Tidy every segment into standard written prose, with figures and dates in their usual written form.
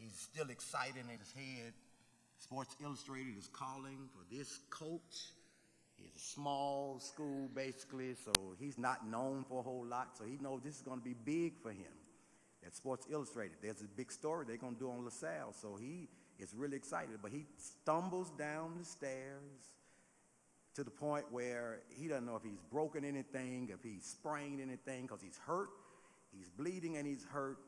He's still excited in his head. Sports Illustrated is calling for this coach. It's a small school, basically, so he's not known for a whole lot, so he knows this is going to be big for him. At Sports Illustrated, there's a big story they're going to do on LaSalle, so he is really excited, but he stumbles down the stairs to the point where he doesn't know if he's broken anything, if he's sprained anything, because he's hurt, he's bleeding and he's hurt.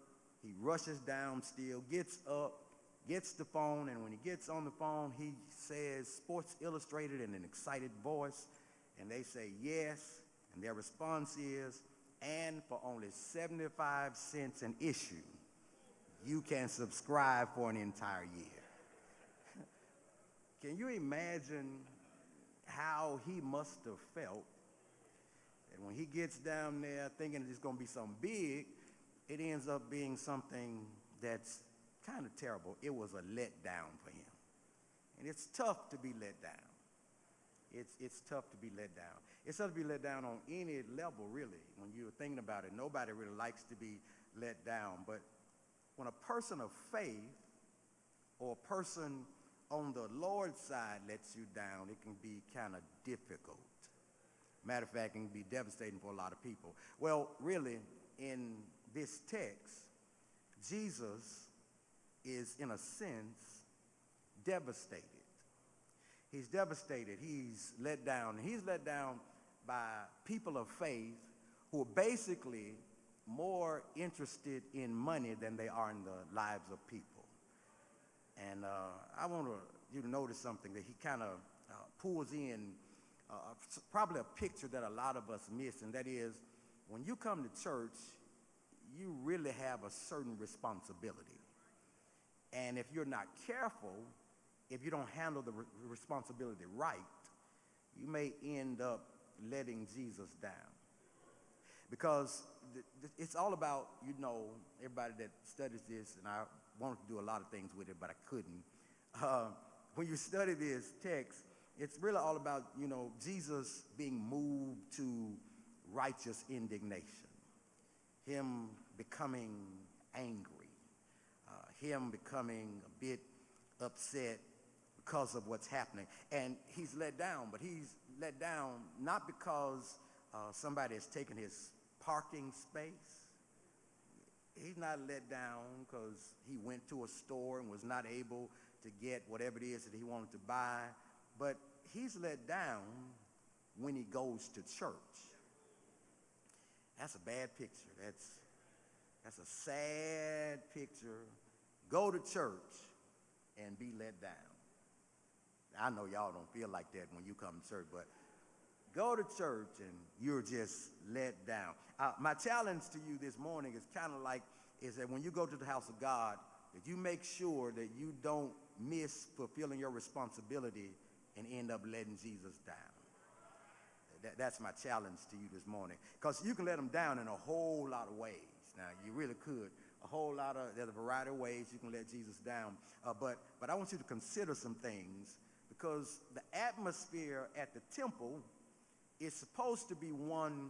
He rushes down still, gets up, gets the phone, and when he gets on the phone, he says Sports Illustrated in an excited voice, and they say yes, and their response is, and for only 75 cents an issue, you can subscribe for an entire year. Can you imagine how he must have felt that when he gets down there thinking it's going to be something big, it ends up being something that's kind of terrible. It was a letdown for him. And it's tough to be let down. It's tough to be let down. It's tough to be let down on any level, really. When you're thinking about it, nobody really likes to be let down. But when a person of faith or a person on the Lord's side lets you down, it can be kind of difficult. Matter of fact, it can be devastating for a lot of people. Well, really, in this text, Jesus is, in a sense, devastated. He's devastated. He's let down. He's let down by people of faith who are basically more interested in money than they are in the lives of people. And I want you to notice something that he kind of pulls in, probably a picture that a lot of us miss, and that is when you come to church, you really have a certain responsibility. And if you're not careful, if you don't handle the responsibility right, you may end up letting Jesus down. Because it's all about, everybody that studies this, and I wanted to do a lot of things with it, but I couldn't. When you study this text, it's really all about, Jesus being moved to righteous indignation, him becoming angry, him becoming a bit upset because of what's happening. And he's let down, but he's let down not because somebody has taken his parking space. He's not let down because he went to a store and was not able to get whatever it is that he wanted to buy, but he's let down when he goes to church. That's a bad picture. That's a sad picture. Go to church and be let down. I know y'all don't feel like that when you come to church, but go to church and you're just let down. My challenge to you this morning is kind of is that when you go to the house of God, that you make sure that you don't miss fulfilling your responsibility and end up letting Jesus down. That's my challenge to you this morning. Because you can let him down in a whole lot of ways. Now, you really could. There's a variety of ways you can let Jesus down. But I want you to consider some things, because the atmosphere at the temple is supposed to be one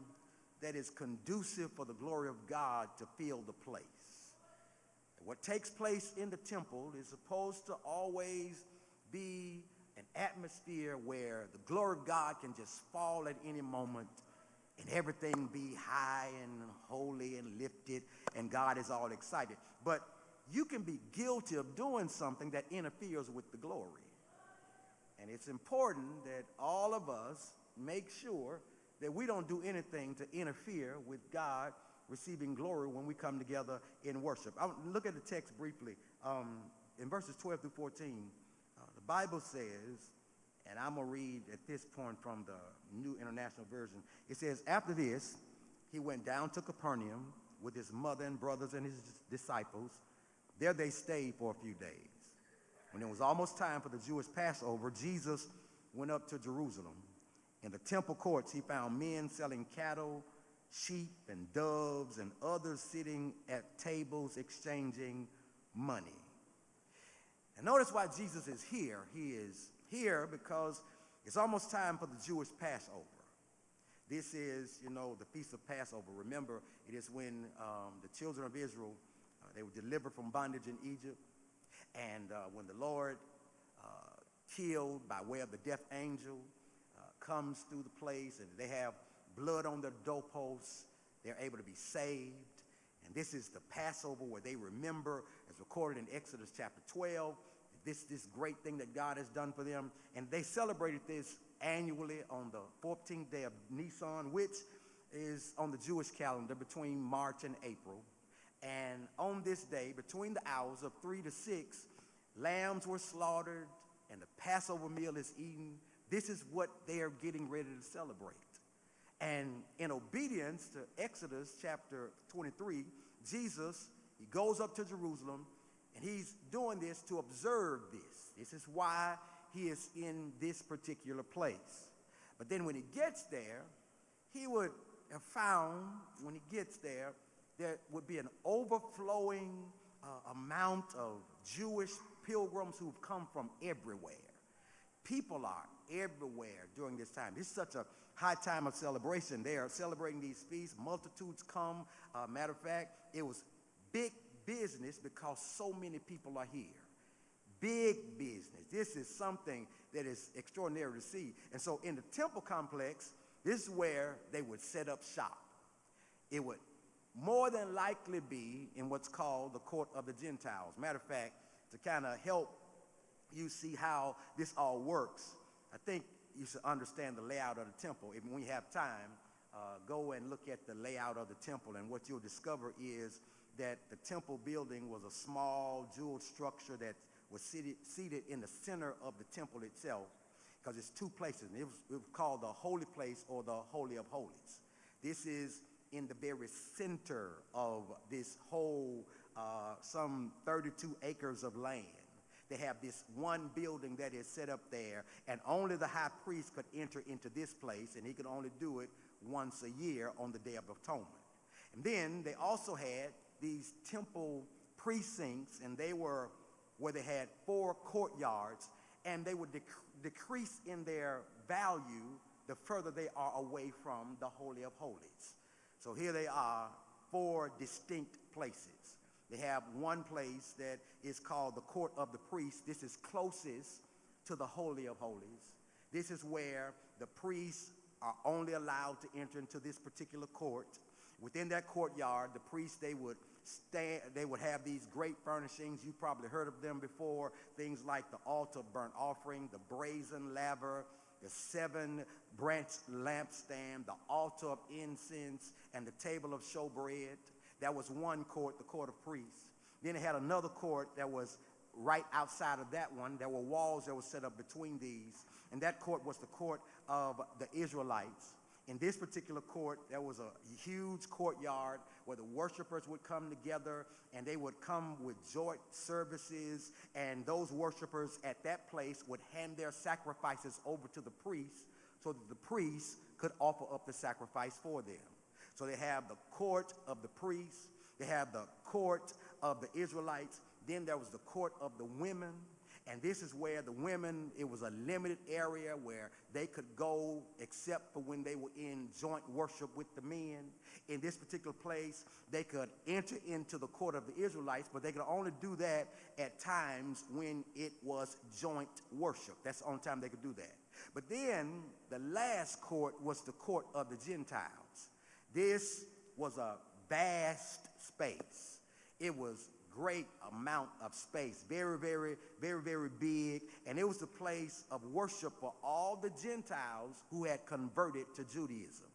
that is conducive for the glory of God to fill the place. What takes place in the temple is supposed to always be an atmosphere where the glory of God can just fall at any moment and everything be high and holy and lifted, and God is all excited. But you can be guilty of doing something that interferes with the glory. And it's important that all of us make sure that we don't do anything to interfere with God receiving glory when we come together in worship. I'll look at the text briefly. In verses 12 through 14, the Bible says, and I'm going to read at this point from the New International Version. It says, after this, he went down to Capernaum with his mother and brothers and his disciples. There they stayed for a few days. When it was almost time for the Jewish Passover, Jesus went up to Jerusalem. In the temple courts, he found men selling cattle, sheep, and doves, and others sitting at tables exchanging money. And notice why Jesus is here. He is here because it's almost time for the Jewish Passover. This is, the Feast of Passover. Remember, it is when the children of Israel, they were delivered from bondage in Egypt. And when the Lord killed by way of the death angel comes through the place and they have blood on their doorposts, they're able to be saved. And this is the Passover where they remember, as recorded in Exodus chapter 12, this great thing that God has done for them. And they celebrated this annually on the 14th day of Nisan, which is on the Jewish calendar between March and April. And on this day, between the hours of 3 to 6, lambs were slaughtered and the Passover meal is eaten. This is what they are getting ready to celebrate. And in obedience to Exodus chapter 23, Jesus, he goes up to Jerusalem, and he's doing this to observe this. This is why he is in this particular place. But then when he gets there, he would have found, when he gets there, there would be an overflowing amount of Jewish pilgrims who've come from everywhere. People are everywhere during this time. This is such a high time of celebration. They are celebrating these feasts. Multitudes come. Matter of fact, it was big business because so many people are here. Big business. This is something that is extraordinary to see. And so in the temple complex, this is where they would set up shop. It would more than likely be in what's called the court of the Gentiles. Matter of fact, to kind of help you see how this all works, I think you should understand the layout of the temple. When you have time, go and look at the layout of the temple, and what you'll discover is that the temple building was a small jeweled structure that was seated in the center of the temple itself, because it's two places. And it was called the holy place or the Holy of Holies. This is in the very center of this whole some 32 acres of land. They have this one building that is set up there, and only the high priest could enter into this place, and he could only do it once a year on the Day of Atonement. And then they also had these temple precincts, and they were where they had 4 courtyards, and they would decrease in their value the further they are away from the Holy of Holies. So here they are, 4 distinct places. They have one place that is called the court of the priests. This is closest to the Holy of Holies. This is where the priests are only allowed to enter into this particular court. Within that courtyard, the priests, they would have these great furnishings. You've probably heard of them before. Things like the altar of burnt offering, the brazen laver, the 7-branch lampstand, the altar of incense, and the table of showbread. That was one court, the court of priests. Then it had another court that was right outside of that one. There were walls that were set up between these. And that court was the court of the Israelites. In this particular court, there was a huge courtyard where the worshipers would come together, and they would come with joint services, and those worshipers at that place would hand their sacrifices over to the priests so that the priests could offer up the sacrifice for them. So they have the court of the priests, they have the court of the Israelites, then there was the court of the women. And this is where the women, it was a limited area where they could go except for when they were in joint worship with the men. In this particular place, they could enter into the court of the Israelites, but they could only do that at times when it was joint worship. That's the only time they could do that. But then the last court was the court of the Gentiles. This was a vast space. It was great amount of space, very, very, very, very big, and it was the place of worship for all the Gentiles who had converted to Judaism.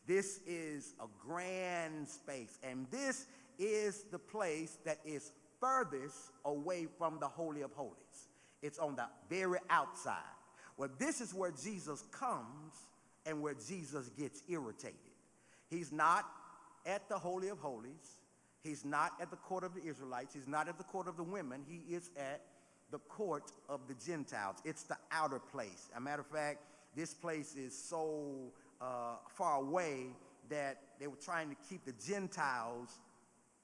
This is a grand space, and this is the place that is furthest away from the Holy of Holies. It's on the very outside. Well, this is where Jesus comes and where Jesus gets irritated. He's not at the Holy of Holies. He's not at the court of the Israelites. He's not at the court of the women. He is at the court of the Gentiles. It's the outer place. As a matter of fact, this place is so far away that they were trying to keep the Gentiles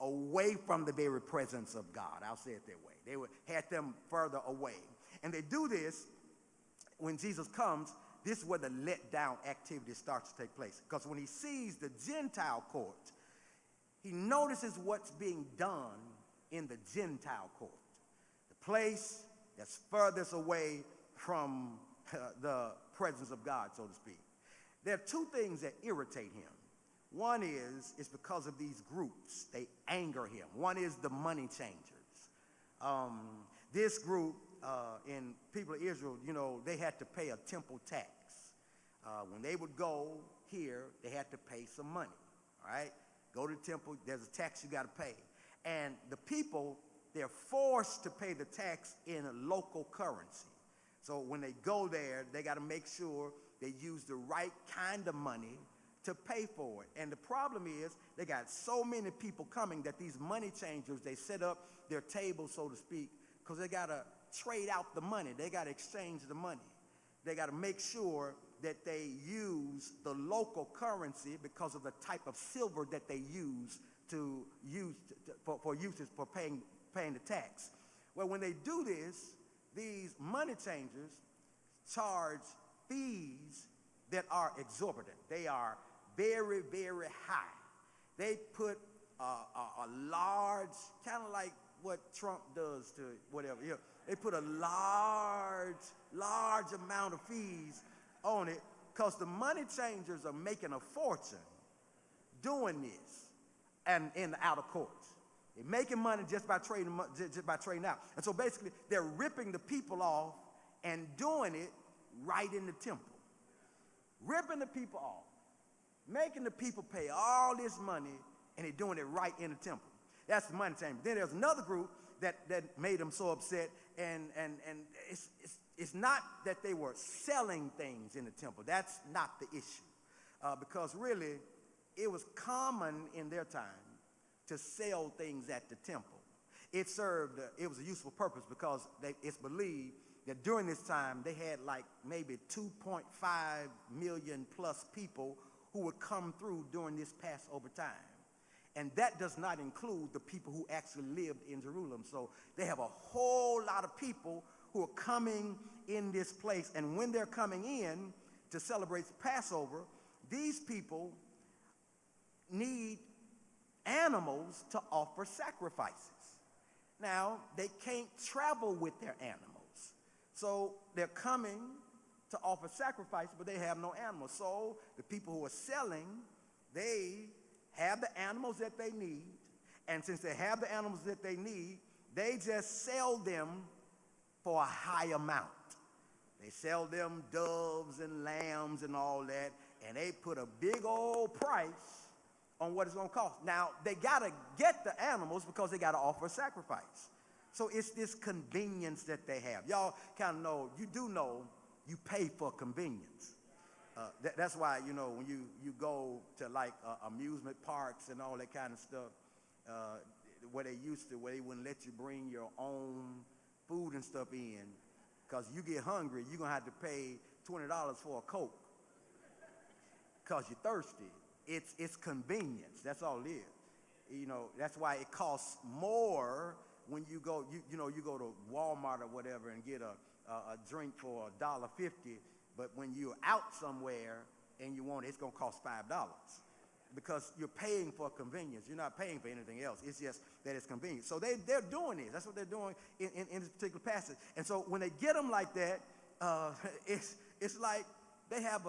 away from the very presence of God. I'll say it that way. They had them further away. And they do this when Jesus comes. This is where the letdown activity starts to take place. Because when he sees the Gentile court, he notices what's being done in the Gentile court. The place that's furthest away from the presence of God, so to speak. There are two things that irritate him. One is because of these groups. They anger him. One is the money changers. This group in people of Israel, they had to pay a temple tax. When they would go here, they had to pay some money, all right? Go to the temple, there's a tax you got to pay. And the people, they're forced to pay the tax in a local currency. So when they go there, they got to make sure they use the right kind of money to pay for it. And the problem is they got so many people coming that these money changers, they set up their table, so to speak, because they got to trade out the money. They got to exchange the money. They got to make sure that they use the local currency because of the type of silver that they use for paying the tax. Well, when they do this, these money changers charge fees that are exorbitant. They are very, very high. They put a large, kind of like what Trump does to whatever. They put a large amount of fees on it because the money changers are making a fortune doing this and in the outer courts. They're making money just by trading out. And so basically, they're ripping the people off and doing it right in the temple. Ripping the people off, making the people pay all this money, and they're doing it right in the temple. That's the money changer. Then there's another group that made them so upset, and it's not that they were selling things in the temple. That's not the issue. Because really, it was common in their time to sell things at the temple. It was a useful purpose because it's believed that during this time they had like maybe 2.5 million plus people who would come through during this Passover time. And that does not include the people who actually lived in Jerusalem. So they have a whole lot of people who are coming in this place. And when they're coming in to celebrate the Passover, these people need animals to offer sacrifices. Now, they can't travel with their animals. So they're coming to offer sacrifice, but they have no animals. So the people who are selling, they have the animals that they need. And since they have the animals that they need, they just sell them for a high amount. They sell them doves and lambs and all that, and they put a big old price on what it's going to cost. Now, they got to get the animals because they got to offer a sacrifice. So it's this convenience that they have. Y'all kind of know, you pay for convenience. That's why, when you go to like amusement parks and all that kind of stuff, where they wouldn't let you bring your own food and stuff in, because you get hungry, you're going to have to pay $20 for a Coke because you're thirsty. It's convenience. That's all it is. That's why it costs more when you go, you go to Walmart or whatever and get a drink for $1.50, but when you're out somewhere and you want it, it's going to cost $5 because you're paying for convenience. You're not paying for anything else. It's just that it's convenient. So they're doing this. That's what they're doing in this particular passage. And so when they get them like that, it's like they have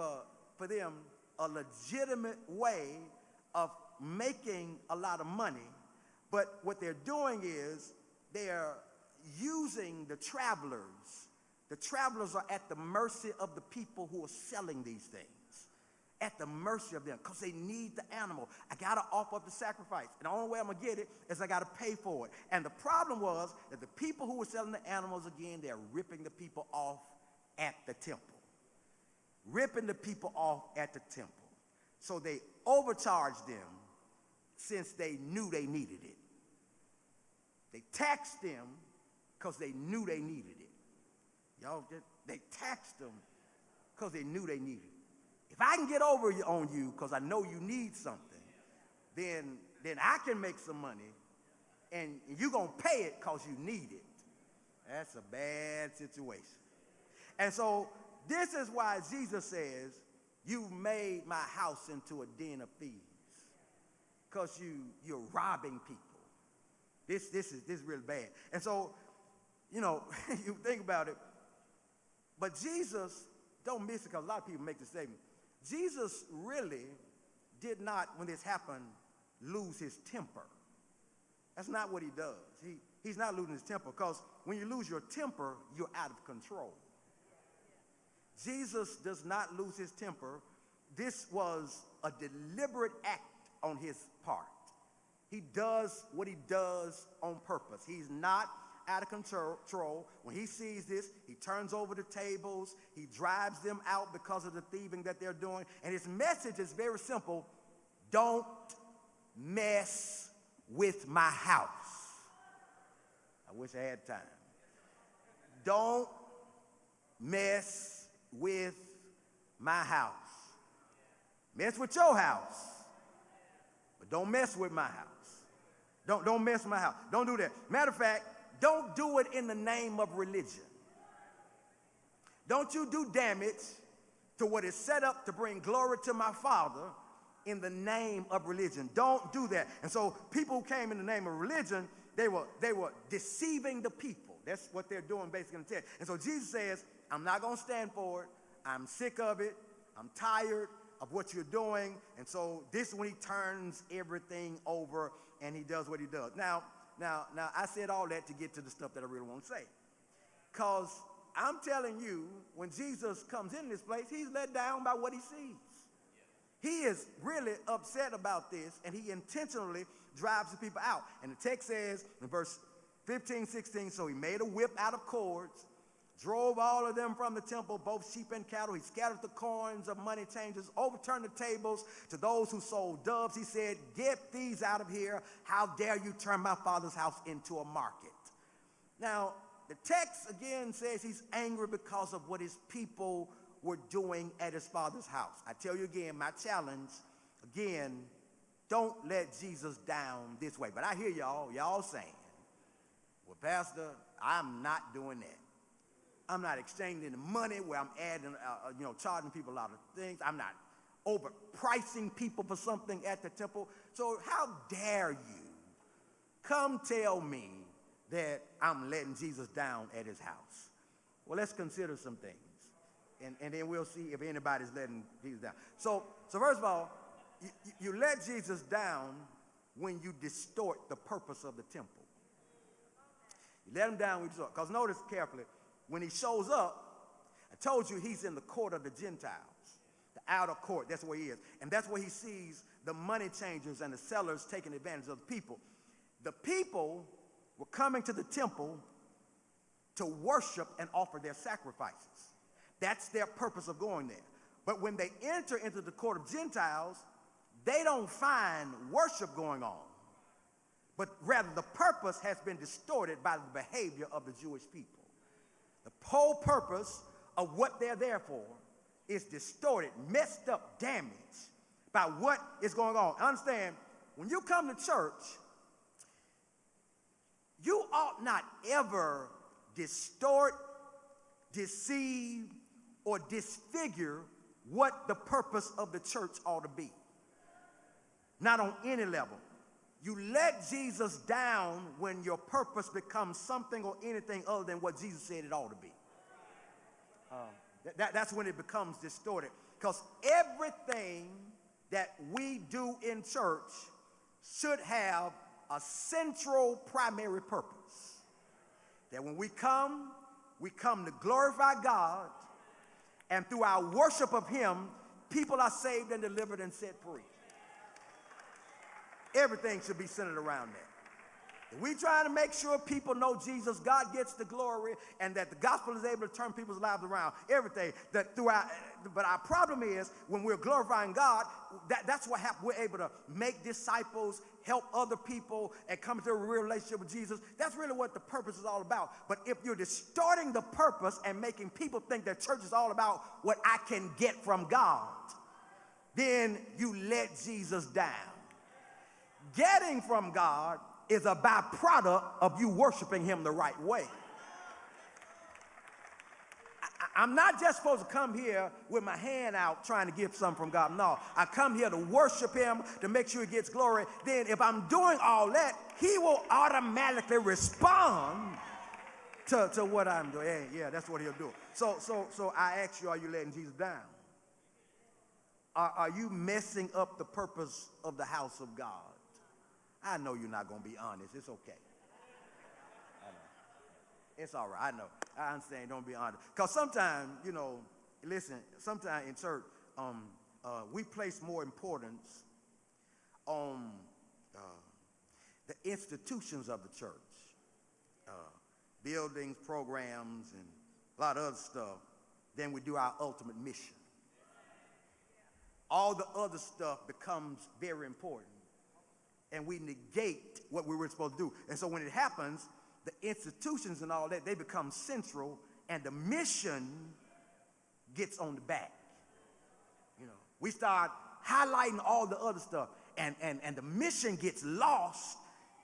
for them, a legitimate way of making a lot of money, but what they're doing is they're using the travelers. The travelers are at the mercy of the people who are selling these things, at the mercy of them, because they need the animal. I got to offer up the sacrifice, and the only way I'm going to get it is I got to pay for it. And the problem was that the people who were selling the animals, again, they're ripping the people off at the temple. Ripping the people off at the temple. So they overcharged them since they knew they needed it. They taxed them because they knew they needed it. Y'all, they taxed them because they knew they needed it. If I can get over on you because I know you need something, then I can make some money, and you're going to pay it because you need it. That's a bad situation. And so this is why Jesus says, you've made my house into a den of thieves, because you're robbing people. This is really bad. And so You know, you think about it. But Jesus, don't miss it because a lot of people make the statement. Jesus really did not, when this happened, lose his temper. That's not what he does. He's not losing his temper because when you lose your temper, you're out of control. Jesus does not lose his temper. This was a deliberate act on his part. He does what he does on purpose. He's not out of control. When he sees this, he turns over the tables. He drives them out because of the thieving that they're doing. And his message is very simple. Don't mess with my house. I wish I had time. Don't mess with my house. Mess with your house, but don't mess with my house. Don't mess with my house. Don't do that. Matter of fact, don't do it in the name of religion. Don't you do damage to what is set up to bring glory to my Father in the name of religion. Don't do that. And so people who came in the name of religion, they were deceiving the people. That's what they're doing basically in the text. And so Jesus says, I'm not going to stand for it. I'm sick of it. I'm tired of what you're doing. And so this is when he turns everything over and he does what he does. Now, I said all that to get to the stuff that I really want to say. Because I'm telling you, when Jesus comes in this place, he's let down by what he sees. He is really upset about this, and he intentionally drives the people out. And the text says in verse 15, 16, so he made a whip out of cords, drove all of them from the temple, both sheep and cattle. He scattered the coins of money changers, overturned the tables to those who sold doves. He said, get these out of here. How dare you turn my Father's house into a market? Now, the text again says he's angry because of what his people were doing at his Father's house. I tell you again, my challenge, again, don't let Jesus down this way. But I hear y'all saying, well, Pastor, I'm not doing that. I'm not exchanging the money where I'm adding, charging people a lot of things. I'm not overpricing people for something at the temple. So how dare you come tell me that I'm letting Jesus down at his house? Well, let's consider some things. And then we'll see if anybody's letting Jesus down. So first of all, you let Jesus down when you distort the purpose of the temple. You let him down when you distort. Because notice carefully, when he shows up, I told you he's in the court of the Gentiles, the outer court. That's where he is. And that's where he sees the money changers and the sellers taking advantage of the people. The people were coming to the temple to worship and offer their sacrifices. That's their purpose of going there. But when they enter into the court of Gentiles, they don't find worship going on. But rather the purpose has been distorted by the behavior of the Jewish people. The whole purpose of what they're there for is distorted, messed up, damaged by what is going on. Understand, when you come to church, you ought not ever distort, deceive, or disfigure what the purpose of the church ought to be. Not on any level. You let Jesus down when your purpose becomes something or anything other than what Jesus said it ought to be. That's when it becomes distorted. Because everything that we do in church should have a central primary purpose. That when we come to glorify God, and through our worship of him, people are saved and delivered and set free. Everything should be centered around that. If we try to make sure people know Jesus, God gets the glory, and that the gospel is able to turn people's lives around, everything. But our problem is, when we're glorifying God, that's what happens. We're able to make disciples, help other people, and come to a real relationship with Jesus. That's really what the purpose is all about. But if you're distorting the purpose and making people think that church is all about what I can get from God, then you let Jesus down. Getting from God is a byproduct of you worshiping him the right way. I'm not just supposed to come here with my hand out trying to get something from God. No, I come here to worship him, to make sure he gets glory. Then if I'm doing all that, he will automatically respond to what I'm doing. Yeah, that's what he'll do. So I ask you, are you letting Jesus down? Are you messing up the purpose of the house of God? I know you're not going to be honest. It's okay. I know. It's all right. I know. I understand. Don't be honest. Because sometimes, listen, sometimes in church, we place more importance on the institutions of the church, buildings, programs, and a lot of other stuff, than we do our ultimate mission. All the other stuff becomes very important, and we negate what we were supposed to do. And so when it happens, the institutions and all that, they become central, and the mission gets on the back. We start highlighting all the other stuff, and the mission gets lost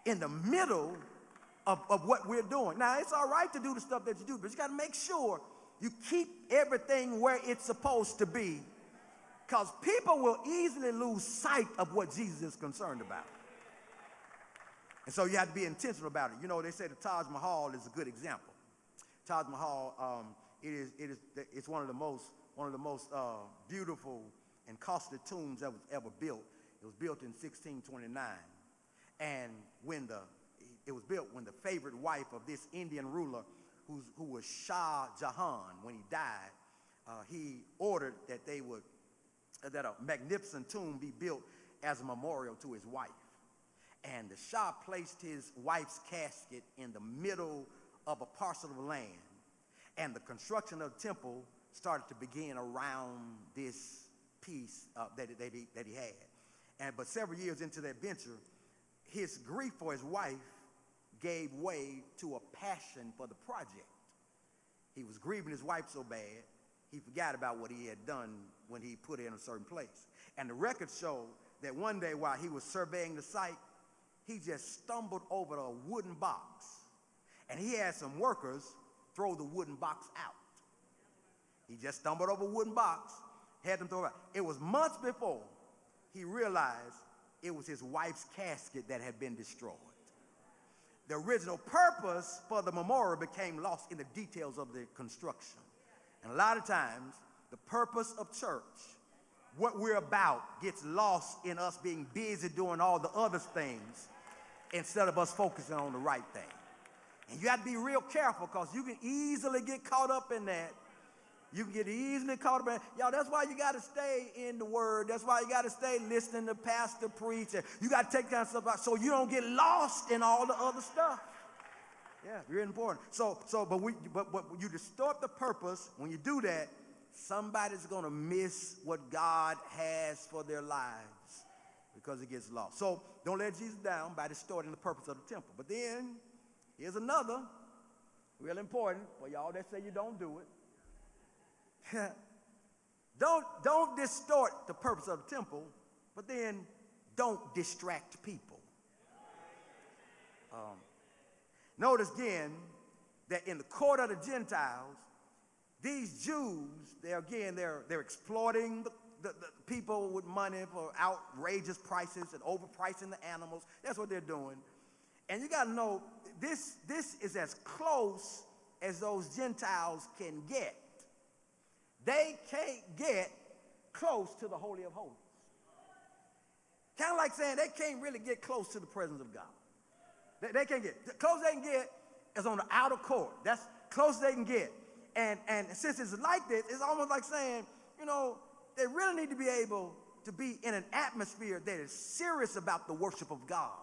in the middle of what we're doing. Now, it's all right to do the stuff that you do, but you got to make sure you keep everything where it's supposed to be, because people will easily lose sight of what Jesus is concerned about. And so you have to be intentional about it. They say the Taj Mahal is a good example. Taj Mahal, it's one of the most beautiful and costly tombs that was ever built. It was built in 1629, and it was built when the favorite wife of this Indian ruler, who was Shah Jahan, when he died, he ordered that a magnificent tomb be built as a memorial to his wife. And the Shah placed his wife's casket in the middle of a parcel of land, and the construction of the temple started to begin around this piece that he had. But several years into that venture, his grief for his wife gave way to a passion for the project. He was grieving his wife so bad, he forgot about what he had done when he put her in a certain place. And the records show that one day while he was surveying the site, he just stumbled over a wooden box, and he had some workers throw the wooden box out. He just stumbled over a wooden box, had them throw it out. It was months before he realized it was his wife's casket that had been destroyed. The original purpose for the memorial became lost in the details of the construction. And a lot of times, the purpose of church, what we're about, gets lost in us being busy doing all the other things instead of us focusing on the right thing. And you have to be real careful, because you can easily get caught up in that. You can get easily caught up in that. Y'all, that's why you got to stay in the Word. That's why you got to stay listening to pastor preach. You got to take that stuff out so you don't get lost in all the other stuff. Yeah, very important. But you distort the purpose. When you do that, somebody's going to miss what God has for their lives because it gets lost. So don't let Jesus down by distorting the purpose of the temple. But then here's another, real important for y'all that say you don't do it. Don't distort the purpose of the temple, but then don't distract people. Notice again that in the court of the Gentiles, these Jews, they're exploiting the people with money for outrageous prices and overpricing the animals. That's what they're doing. And you got to know, this is as close as those Gentiles can get. They can't get close to the Holy of Holies. Kind of like saying they can't really get close to the presence of God. They can't get. The closest they can get is on the outer court. That's close they can get. And since it's like this, it's almost like saying, they really need to be able to be in an atmosphere that is serious about the worship of God.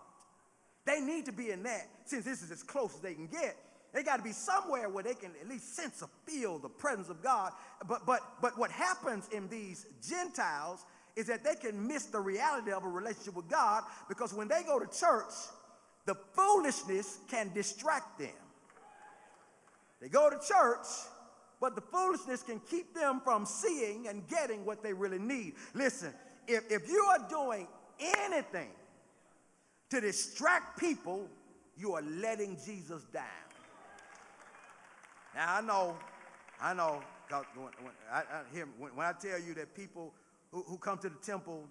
They need to be in that. Since this is as close as they can get, they got to be somewhere where they can at least sense or feel the presence of God. But what happens in these Gentiles is that they can miss the reality of a relationship with God, because when they go to church, the foolishness can distract them. They go to church, but the foolishness can keep them from seeing and getting what they really need. Listen, if you are doing anything to distract people, you are letting Jesus down. Now, I know, when I tell you that people who come to the temple,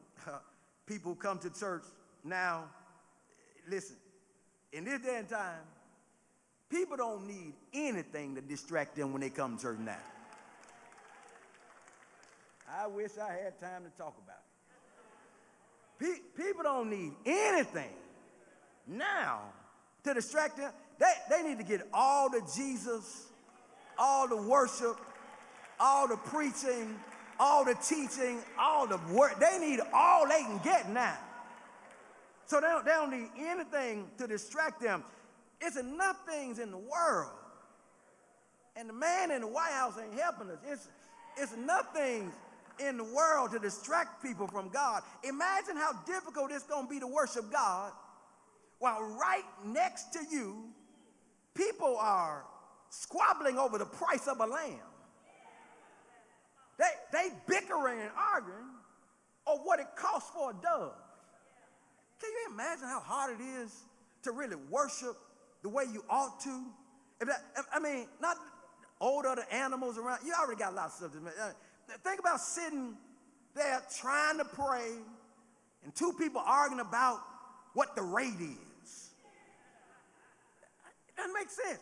people who come to church now, listen, in this day and time, People don't need anything to distract them when they come to church now. I wish I had time to talk about it. People don't need anything now to distract them. They need to get all the Jesus, all the worship, all the preaching, all the teaching, all the work. They need all they can get now. So they don't need anything to distract them. It's enough things in the world. And the man in the White House ain't helping us. It's enough things in the world to distract people from God. Imagine how difficult it's going to be to worship God while right next to you, people are squabbling over the price of a lamb. They bickering and arguing over what it costs for a dove. Can you imagine how hard it is to really worship the way you ought to? Not all the other animals around. You already got a lot of stuff. Think about sitting there trying to pray and two people arguing about what the rate is. It doesn't make sense.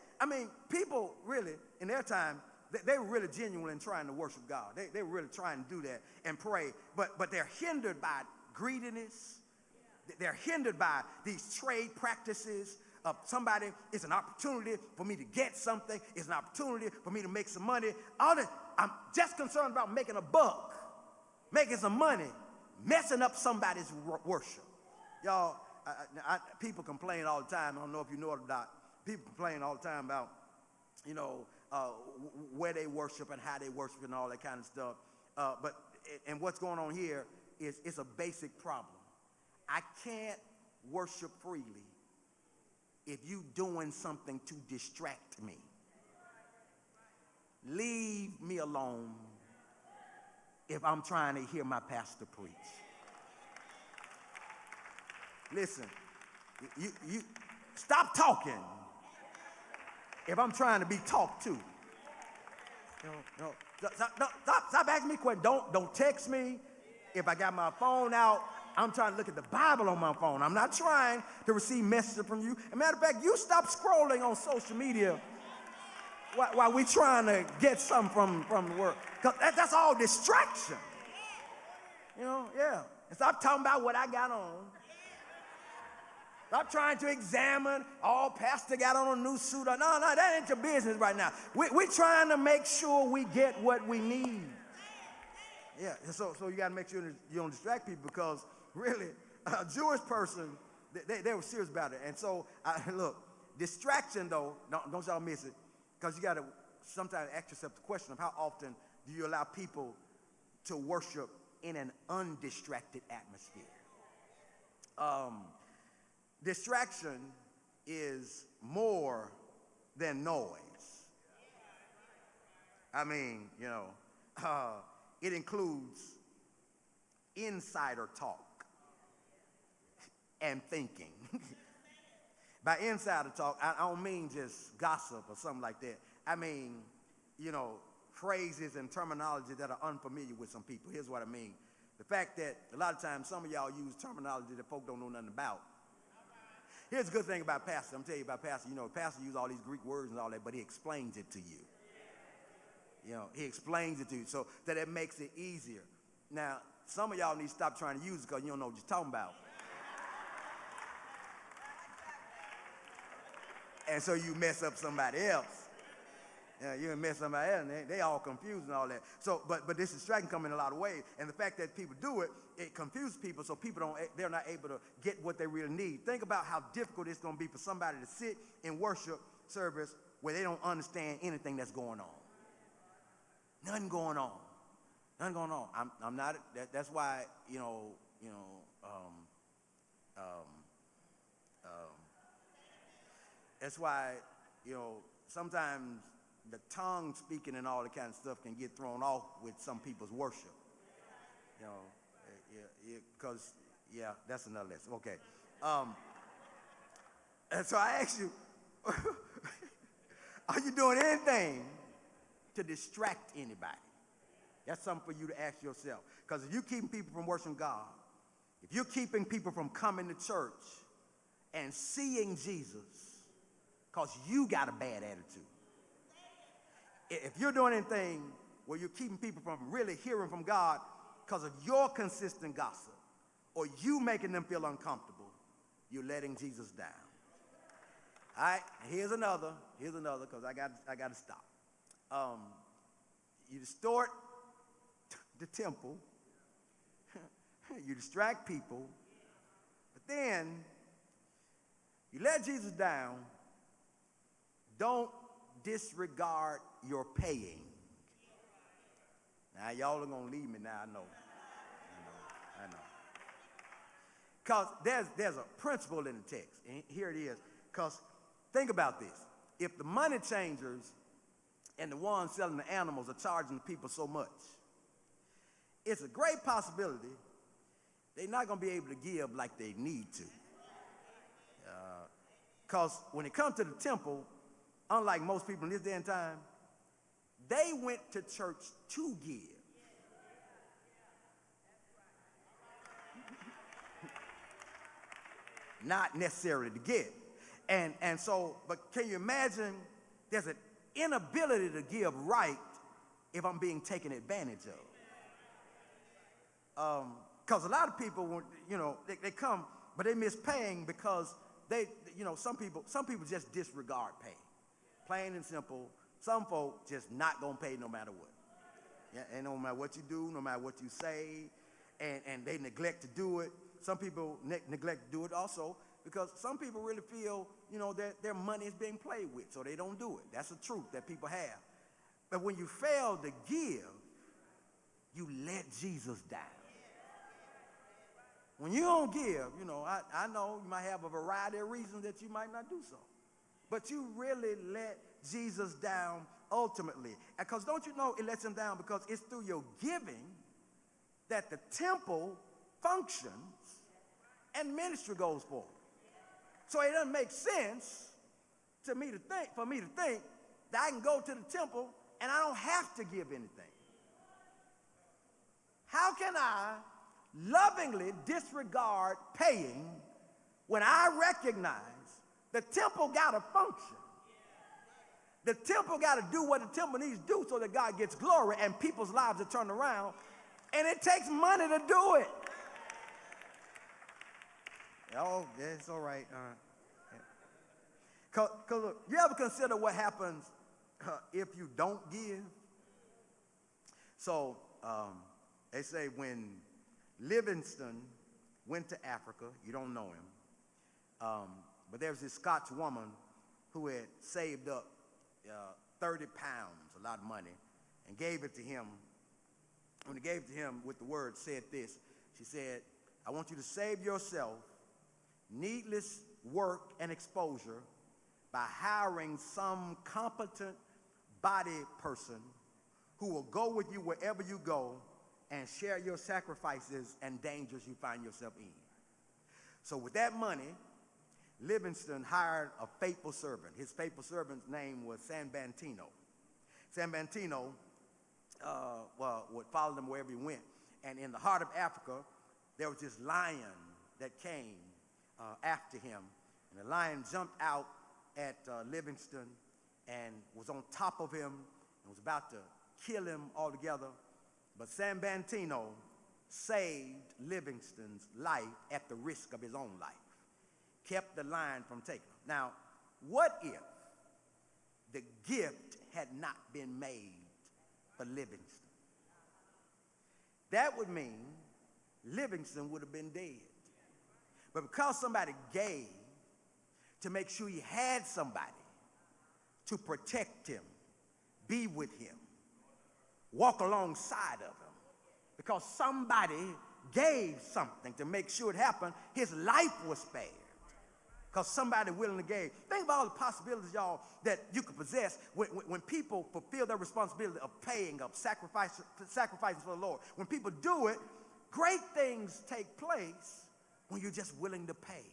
People really, in their time, they were really genuine in trying to worship God. They were really trying to do that and pray, but they're hindered by greediness. They're hindered by these trade practices of somebody. It's an opportunity for me to get something. It's an opportunity for me to make some money. I'm just concerned about making a buck, making some money, messing up somebody's worship. Y'all, people complain all the time. I don't know if you know it or not. People complain all the time about, where they worship and how they worship and all that kind of stuff. And what's going on here is it's a basic problem. I can't worship freely if you doing something to distract me. Leave me alone if I'm trying to hear my pastor preach. Listen, you stop talking if I'm trying to be talked to. Stop asking me questions. Don't text me. If I got my phone out, I'm trying to look at the Bible on my phone. I'm not trying to receive messages from you. As a matter of fact, you stop scrolling on social media while we trying to get something from the work. Because that's all distraction. Yeah. And stop talking about what I got on. Stop trying to examine, pastor got on a new suit. No, that ain't your business right now. We're trying to make sure we get what we need. Yeah, so you got to make sure that you don't distract people, because really, a Jewish person, they were serious about it. And so, look, distraction though, don't y'all miss it, because you got to sometimes ask yourself the question of how often do you allow people to worship in an undistracted atmosphere. Distraction is more than noise. It includes insider talk and thinking. By insider talk, I don't mean just gossip or something like that. I mean, phrases and terminology that are unfamiliar with some people. Here's what I mean. The fact that a lot of times some of y'all use terminology that folk don't know nothing about. Here's a good thing about pastor. I'm telling you about pastor. Pastor use all these Greek words and all that, but he explains it to you. He explains it to you so that it makes it easier. Now, some of y'all need to stop trying to use it because you don't know what you're talking about. And so you mess up somebody else. You mess somebody else, and they all confused and all that. So, but this distraction comes in a lot of ways, and the fact that people do it, it confuses people, so they're not able to get what they really need. Think about how difficult it's going to be for somebody to sit in worship service where they don't understand anything that's going on. Nothing going on. I'm not. That's why that's why sometimes the tongue speaking and all that kind of stuff can get thrown off with some people's worship. Because that's another lesson. Okay. And so I ask you, are you doing anything to distract anybody? That's something for you to ask yourself. Because if you're keeping people from worshiping God, if you're keeping people from coming to church and seeing Jesus, because you got a bad attitude. If you're doing anything where you're keeping people from really hearing from God because of your consistent gossip or you making them feel uncomfortable, you're letting Jesus down. All right, here's another, because I got to stop. You distort the temple, you distract people, but then you let Jesus down. Don't disregard your paying. Now, y'all are going to leave me now, I know. Because there's a principle in the text, and here it is. Because think about this. If the money changers and the ones selling the animals are charging the people so much, it's a great possibility they're not going to be able to give like they need to. Because when it comes to the temple, unlike most people in this day and time, they went to church to give. Not necessarily to get. And so, but can you imagine there's an inability to give right if I'm being taken advantage of? Because a lot of people, they come, but they miss paying because some people just disregard pay. Plain and simple, some folk just not gonna pay no matter what. Yeah, and no matter what you do, no matter what you say, and they neglect to do it. Some people neglect to do it also because some people really feel, that their money is being played with, so they don't do it. That's the truth that people have. But when you fail to give, you let Jesus down. When you don't give, I know you might have a variety of reasons that you might not do so. But you really let Jesus down ultimately. Because don't you know it lets him down because it's through your giving that the temple functions and ministry goes forward. So it doesn't make sense for me to think that I can go to the temple and I don't have to give anything. How can I lovingly disregard paying when I recognize the temple got to function? The temple got to do what the temple needs to do so that God gets glory and people's lives are turned around. And it takes money to do it. Oh, yeah, it's all right. Because look, you ever consider what happens if you don't give? So they say when Livingston went to Africa, you don't know him, but there was this Scotch woman who had saved up 30 pounds, a lot of money, and gave it to him. When he gave it to him with the word, said this. She said, I want you to save yourself needless work and exposure by hiring some competent body person who will go with you wherever you go and share your sacrifices and dangers you find yourself in. So with that money, Livingston hired a faithful servant. His faithful servant's name was San Bantino. San Bantino would follow them wherever he went. And in the heart of Africa, there was this lion that came after him. And the lion jumped out at Livingston and was on top of him and was about to kill him altogether. But San Bantino saved Livingston's life at the risk of his own life. Kept the lion from taking him. Now, what if the gift had not been made for Livingston? That would mean Livingston would have been dead. But because somebody gave to make sure he had somebody to protect him, be with him, walk alongside of him, because somebody gave something to make sure it happened, his life was spared. Because somebody willingly gave. Think about all the possibilities, y'all, that you could possess when people fulfill their responsibility of paying, of sacrificing for the Lord. When people do it, great things take place when you're just willing to pay.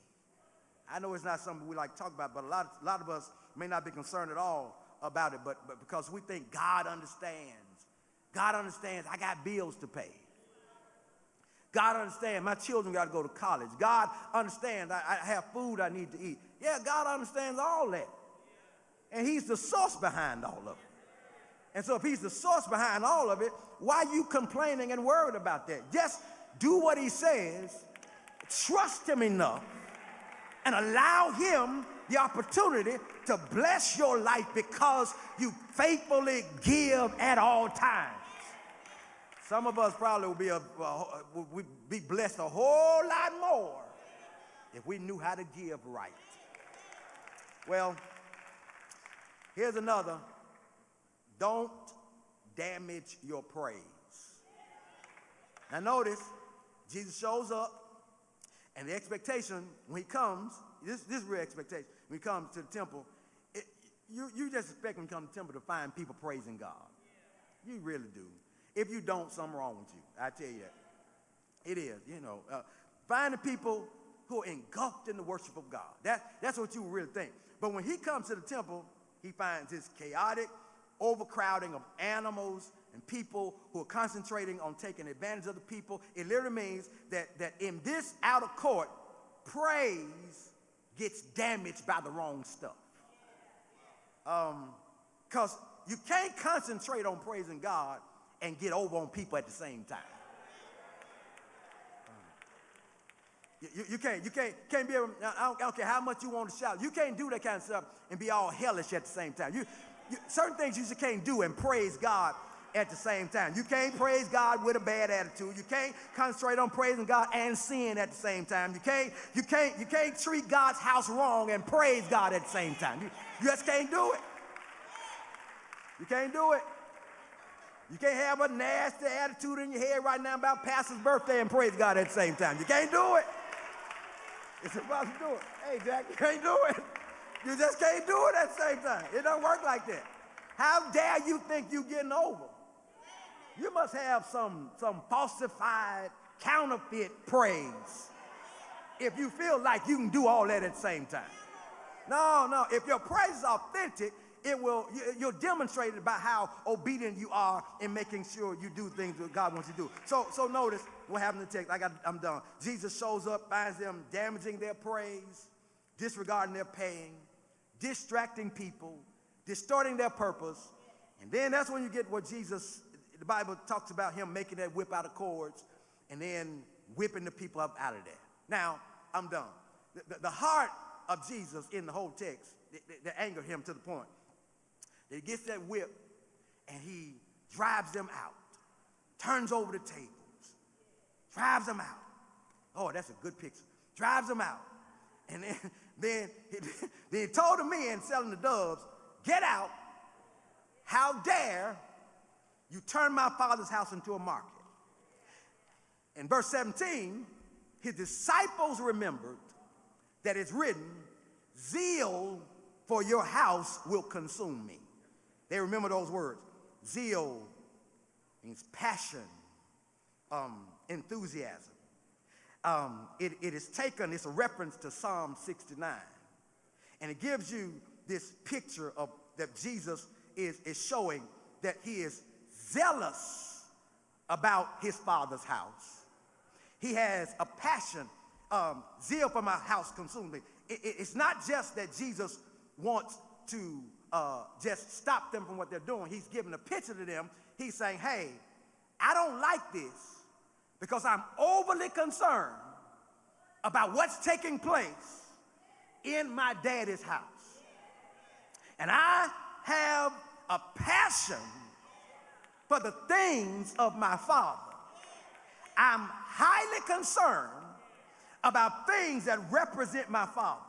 I know it's not something we like to talk about, but a lot of us may not be concerned at all about it, but because we think God understands. God understands I got bills to pay. God understands my children got to go to college. God understands I have food I need to eat. Yeah, God understands all that. And he's the source behind all of it. And so if he's the source behind all of it, why are you complaining and worried about that? Just do what he says, trust him enough, and allow him the opportunity to bless your life because you faithfully give at all times. Some of us probably would be blessed a whole lot more if we knew how to give right. Well, here's another. Don't damage your praise. Now notice, Jesus shows up, and the expectation when he comes, this is real expectation, when he comes to the temple, you just expect when he comes to the temple to find people praising God. You really do. If you don't, something wrong with you. I tell you that. It is, finding people who are engulfed in the worship of God. That's what you really think. But when he comes to the temple, he finds this chaotic overcrowding of animals and people who are concentrating on taking advantage of the people. It literally means that in this outer court, praise gets damaged by the wrong stuff. Because you can't concentrate on praising God and get over on people at the same time. You can't be able, I don't care how much you want to shout. You can't do that kind of stuff and be all hellish at the same time. Certain things you just can't do and praise God at the same time. You can't praise God with a bad attitude. You can't concentrate on praising God and sin at the same time. You can't treat God's house wrong and praise God at the same time. You just can't do it. You can't do it. You can't have a nasty attitude in your head right now about Pastor's birthday and praise God at the same time. You can't do it. It's about to do it. Hey, Jack, you can't do it. You just can't do it at the same time. It don't work like that. How dare you think you're getting over? You must have some falsified, counterfeit praise if you feel like you can do all that at the same time. No. If your praise is authentic, you'll demonstrate it by how obedient you are in making sure you do things that God wants you to do. So notice what happened in the text. I'm done. Jesus shows up, finds them damaging their praise, disregarding their pain, distracting people, distorting their purpose. And then that's when you get what Jesus, the Bible talks about him making that whip out of cords and then whipping the people up out of there. Now, I'm done. The heart of Jesus in the whole text, that angered him to the point that he gets that whip and he drives them out, turns over the tables, drives them out. Oh, that's a good picture. Drives them out. And then he told the men selling the doves, get out. How dare you turn my Father's house into a market? In verse 17, his disciples remembered that it's written, zeal for your house will consume me. They remember those words. Zeal means passion, enthusiasm. It is taken, it's a reference to Psalm 69. And it gives you this picture of that Jesus is showing that he is zealous about his Father's house. He has a passion, zeal for my house consumes me. It's not just that Jesus wants to just stop them from what they're doing. He's giving a picture to them. He's saying, hey, I don't like this because I'm overly concerned about what's taking place in my daddy's house. And I have a passion for the things of my Father. I'm highly concerned about things that represent my Father.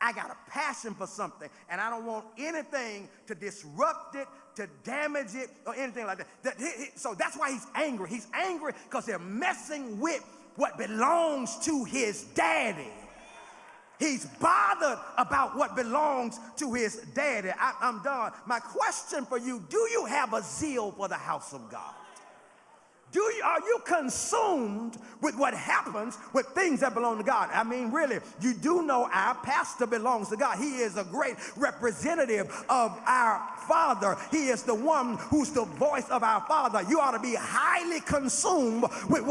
I got a passion for something, and I don't want anything to disrupt it, to damage it, or anything like that. So that's why he's angry. He's angry because they're messing with what belongs to his daddy. He's bothered about what belongs to his daddy. I'm done. My question for you, do you have a zeal for the house of God? Are you consumed with what happens with things that belong to God? I mean, really, you do know our pastor belongs to God. He is a great representative of our Father. He is the one who's the voice of our Father. You ought to be highly consumed with what